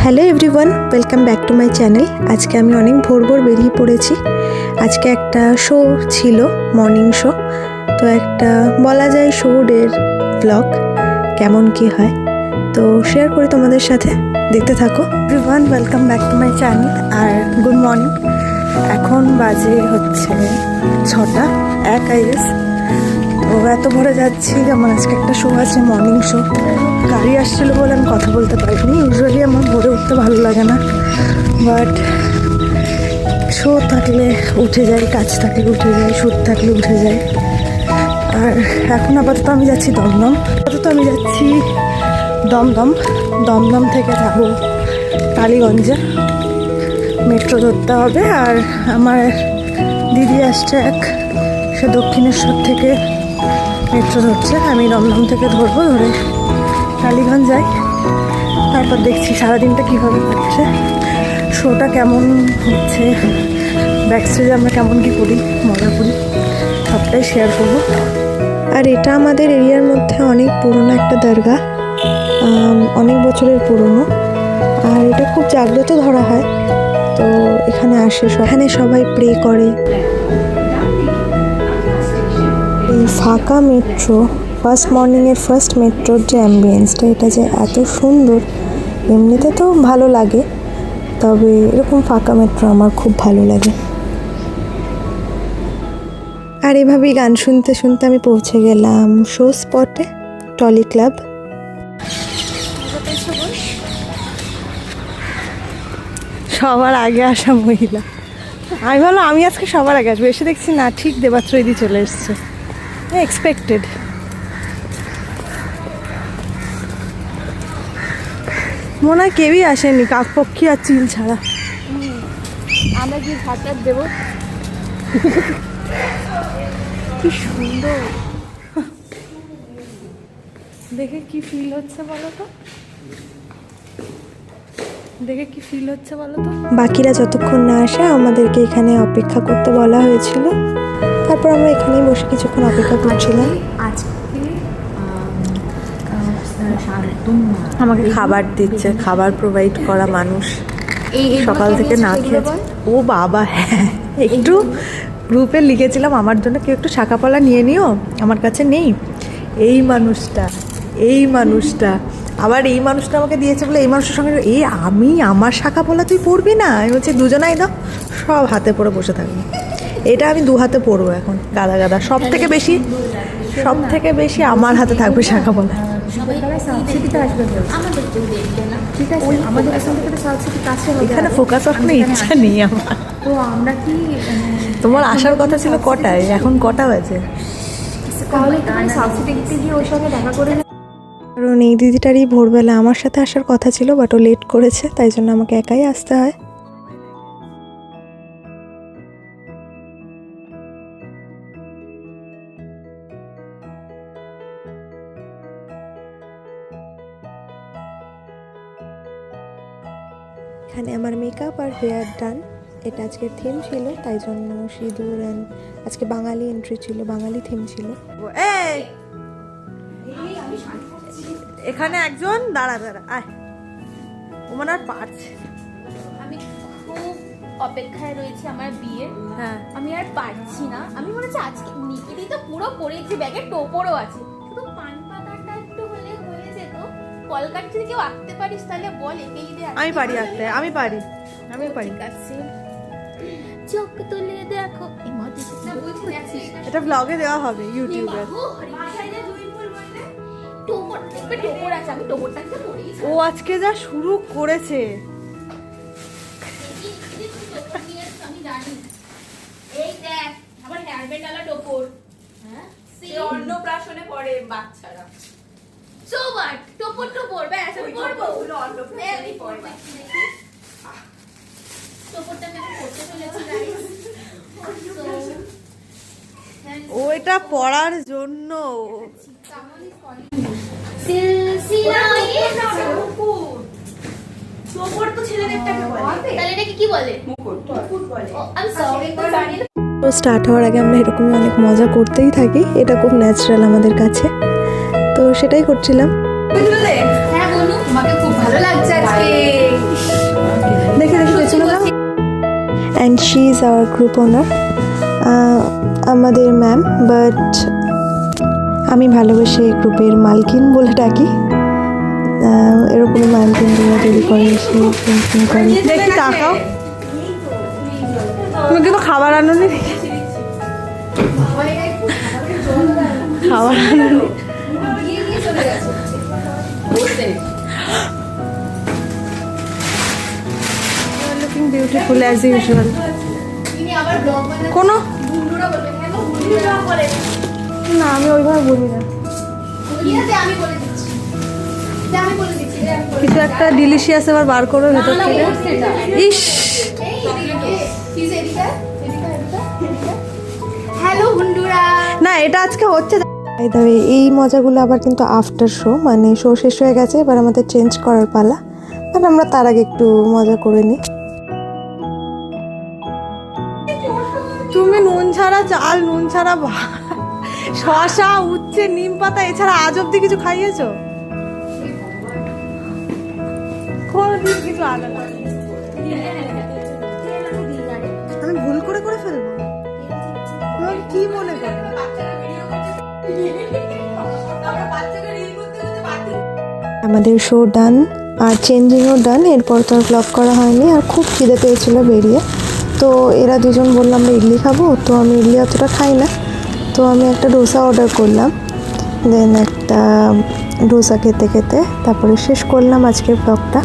Hello everyone, welcome back to my channel. আজকে আমি অনেক ভোর ভোর বেরিয়ে পড়েছি। আজকে একটা শো ছিল, মর্নিং শো। তো একটা বলা যায় শো ডের ব্লগ কেমন কি হয় তো শেয়ার করি তোমাদের সাথে, দেখতে থাকো। Everyone, welcome back to my channel আর গুড মর্নিং। এখন বাজে হচ্ছে 6টা 1 আইএস। তো এত ভোরে যাচ্ছি, আমার আজকে একটা শো আছে, মর্নিং শো। গাড়ি আসছিলো বলে আমি কথা বলতে পারিনি। ইউজুয়ালি আমার ভোরে উঠতে ভালো লাগে না, বাট শো থাকলে উঠে যাই, কাজ থাকলে উঠে যাই, শ্যুট থাকলে উঠে যাই। আর এখন আপাতত আমি যাচ্ছি দমদম। আমি যাচ্ছি দমদম থেকে যাব টালিগঞ্জে, মেট্রো ধরতে হবে। আর আমার দিদি আসছে সে দক্ষিণেশ্বর থেকে মেট্রো ধরছে, আমি দমদম থেকে ধরবো, ধরে টালিগঞ্জ যাই। তারপর দেখছি সারাদিনটা কীভাবে কাটছে, শোটা কেমন হচ্ছে, ব্যাক স্টেজে আমরা কেমন কী করি, মজা করি, সবটাই শেয়ার করবো। আর এটা আমাদের এরিয়ার মধ্যে অনেক পুরনো একটা দরগা, অনেক বছরের পুরনো। আর এটা খুব জাগ্রত ধরা হয়, তো এখানে আসে, এখানে সবাই প্রে করে। এই ফাঁকা মেট্রো, ফার্স্ট মর্নিংয়ের ফার্স্ট মেট্রোর যে অ্যাম্বিয়েন্সটা, এটা যে এত সুন্দর, এমনিতে তো ভালো লাগে, তবে এরকম ফাঁকা মেট্রো আমার খুব ভালো লাগে। আর এভাবেই গান শুনতে শুনতে আমি পৌঁছে গেলাম শো স্পটে, টলি ক্লাব। সবার আগে আসা মহিলা, আমি ভাবলাম আমি আজকে সবার আগে আসবো, এসে দেখছি না, ঠিক দেবাত্রয়দি চলে এসছে। এক্সপেক্টেড। মনে হয় কেউই আসেনি, কাকপক্ষী আর চিল ছাড়া। আমরা কি ঝাঁটার দেবো? কি সুন্দর দেখে, কি ফিল হচ্ছে বলো তো, দেখে কি ফিল হচ্ছে বলো তো। বাকিরা যতক্ষণ না আসে আমাদেরকে এখানে অপেক্ষা করতে বলা হয়েছিল। তারপর আমরা এখানেই বসে কিছুক্ষণ অপেক্ষা করছিলাম। আমাকে খাবার দিচ্ছে, খাবার প্রোভাইড করা মানুষ সকাল থেকে না খেয়েছে। ও বাবা, হ্যাঁ, একটু গ্রুপে লিখেছিলাম আমার জন্য কেউ একটু শাঁকাপালা নিয়ে নিও, আমার কাছে নেই। এই মানুষটা আবার এই মানুষটা আমাকে দিয়েছে বলে এই মানুষের সঙ্গে আমার শাঁকাপালা তুই পরবি না? আমি বলছি দুজনাই দাও, সব হাতে পরে বসে থাকবি। এটা আমি 2 হাতে পরবো এখন, গাদা। সব থেকে বেশি আমার হাতে থাকবে শাঁকাপালা। এখানে ফোকাস অফ কোনো ইচ্ছা নেই আমার। তো আমরা কি তোমার আসার কথা ছিল কটায়, এখন কটা বাজে? তাহলে সাউথ সিটি গিয়ে ওর সঙ্গে দেখা করে। কারণ এই দিদিটারই ভোরবেলা আমার সাথে আসার কথা ছিল, বাট ও লেট করেছে, তাই জন্য আমাকে একাই আসতে হয়। এখানে আমার মেকআপ আর হেয়ার ডান। এটা আজকের থিম ছিল, তাই জন্য সিঁদুর অ্যান্ড আজকে বাঙালি এন্ট্রি ছিল, বাঙালি থিম ছিল। এখানে একজন দাঁড়া আয়, ও মনে আর পারছে। আমি খুব অপেক্ষায় রয়েছি আমার বিয়ের। হ্যাঁ, আমি আর পারছি না। আমি মনে হচ্ছে আজকে নিকিদি তো পুরো পড়েছি, ব্যাগে টোপরও আছে, শুধু পান পাতাটা একটু হলে হয়ে যেত। কলকাতা যদি কেউ আঁকতে পারিস তাহলে বল, একেই দে। আমি পারি আঁকতে, আমি পারি। চোখ তুলে দেখো, এই মধ্যে বলছি এটা ব্লগে দেওয়া হবে ইউটিউবে। ও আজকে যা শুরু করেছে, অন্নপ্রাশনে পড়ে বাচ্চারা। So what? টোপর ব্যাস আমি করবো। অন্নপ্রাশনে পড়ে টোপরটা আমি করতে চলেছি গাইস। ও এটা পড়ার জন্য স্টার্ট হওয়ার আগে আমরা এরকমই অনেক মজা করতেই থাকি, এটা খুব ন্যাচারাল আমাদের কাছে, তো সেটাই করছিলাম। হ্যাঁ বলুন, আমাকে খুব ভালো লাগছে আজকে। শি ইজ আওয়ার গ্রুপ ওনার, আমাদের ম্যাম, বাট আমি ভালোবেসে গ্রুপের মালকিন বলে ডাকি। এরকমই মালকিনগুলো তৈরি করে, এসে পেন্টিং করে। দেখি তাকাও, তুমি কিন্তু খাবার আনোনি? খাবার আনোনি? Looking beautiful as usual. কোনো না, আমি ওইভাবে বলি না। কিছু একটা ডিলিশিয়াস এবার বার করো ভেতর থেকে। ইস, হ্যালো বন্ধুরা, না এটা আজকে হচ্ছে। বাই দ্য ওয়ে, এই মজাগুলো আবার কিন্তু আফটার শো, মানে শো শেষ হয়ে গেছে, এবার আমাদের চেঞ্জ করার পালা। আর আমরা তার আগে একটু মজা করে নিই। তুমি নুন ছাড়া চাল, নুন ছাড়া শশা, উচ্ছে, নিম পাতা এছাড়া আজ অব্দি কিছু খাইয়েছো? কোনদিন কিছু আলাদা আমি ভুল করে ফেলবো? তোমার কি মনে করো? আমাদের শো ডান, আর চেঞ্জিংও ডান। এরপর তো আর ব্লগ করা হয়নি, আর খুব খিদে পেয়েছিল বেরিয়ে। তো এরা দুজন বললাম আমরা ইডলি খাবো, তো আমি ইডলি অতটা খাই না, তো আমি একটা ডোসা অর্ডার করলাম। দেন একটা ডোসা খেতে খেতে তারপরে শেষ করলাম আজকের ব্লগটা।